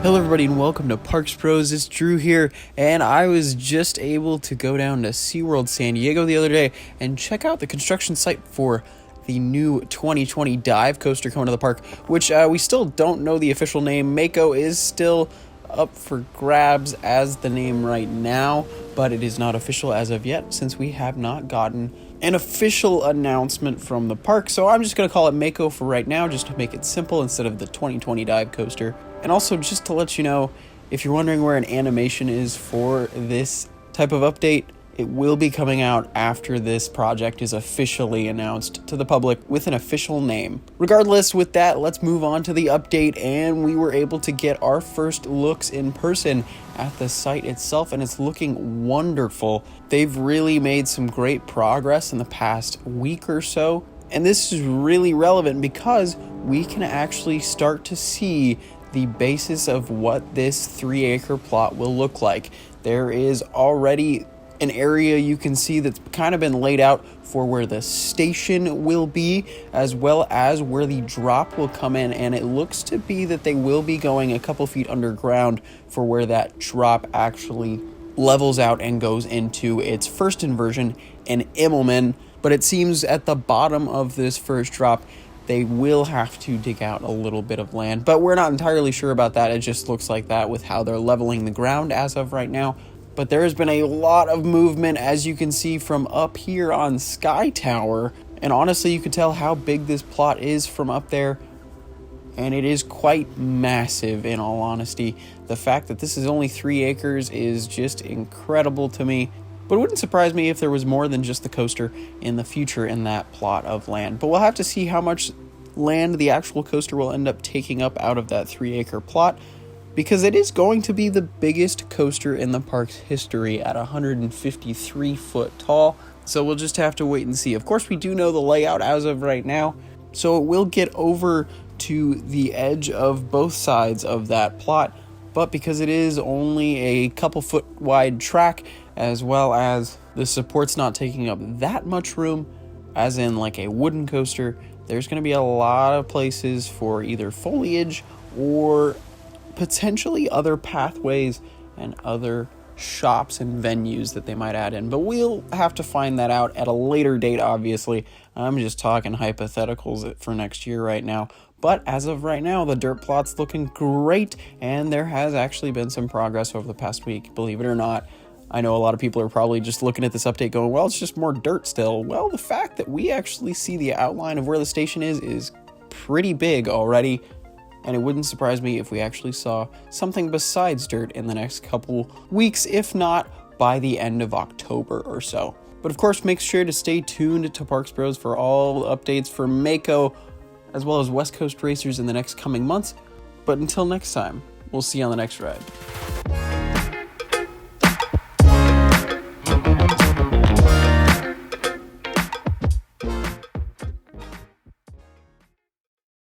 Hello everybody and welcome to Parks Pros. It's Drew here, and I was just able to go down to SeaWorld San Diego the other day and check out the construction site for the new 2020 dive coaster coming to the park, which we still don't know the official name. Mako is still up for grabs as the name right now, but it is not official as of yet since we have not gotten an official announcement from the park. So I'm just going to call it Mako for right now, just to make it simple instead of the 2020 dive coaster. And also, just to let you know, if you're wondering where an animation is for this type of update, it will be coming out after this project is officially announced to the public with an official name. Regardless, with that, let's move on to the update, and we were able to get our first looks in person at the site itself, and it's looking wonderful. They've really made some great progress in the past week or so, and this is really relevant because we can actually start to see the basis of what this 3-acre plot will look like. There is already an area you can see that's kind of been laid out for where the station will be, as well as where the drop will come in, and it looks to be that they will be going a couple feet underground for where that drop actually levels out and goes into its first inversion in Immelman. But it seems at the bottom of this first drop they will have to dig out a little bit of land, but we're not entirely sure about that. It just looks like that with how they're leveling the ground as of right now. But there has been a lot of movement, as you can see from up here on Sky Tower, and honestly you can tell how big this plot is from up there, and it is quite massive in all honesty. The fact that this is only 3 acres is just incredible to me. But it wouldn't surprise me if there was more than just the coaster in the future in that plot of land. But we'll have to see how much land the actual coaster will end up taking up out of that 3-acre plot, because it is going to be the biggest coaster in the park's history at 153 foot tall. So we'll just have to wait and see. Of course, we do know the layout as of right now, so it will get over to the edge of both sides of that plot. But because it is only a couple foot wide track, as well as the support's not taking up that much room, as in like a wooden coaster, there's going to be a lot of places for either foliage or potentially other pathways and other shops and venues that they might add in. But we'll have to find that out at a later date, obviously. I'm just talking hypotheticals for next year right now. But as of right now, the dirt plot's looking great, and there has actually been some progress over the past week, believe it or not. I know a lot of people are probably just looking at this update going, well, it's just more dirt still. Well, the fact that we actually see the outline of where the station is pretty big already, and it wouldn't surprise me if we actually saw something besides dirt in the next couple weeks, if not by the end of October or so. But of course, make sure to stay tuned to Parks Bros for all updates for Mako, as well as West Coast Racers in the next coming months. But until next time, we'll see you on the next ride.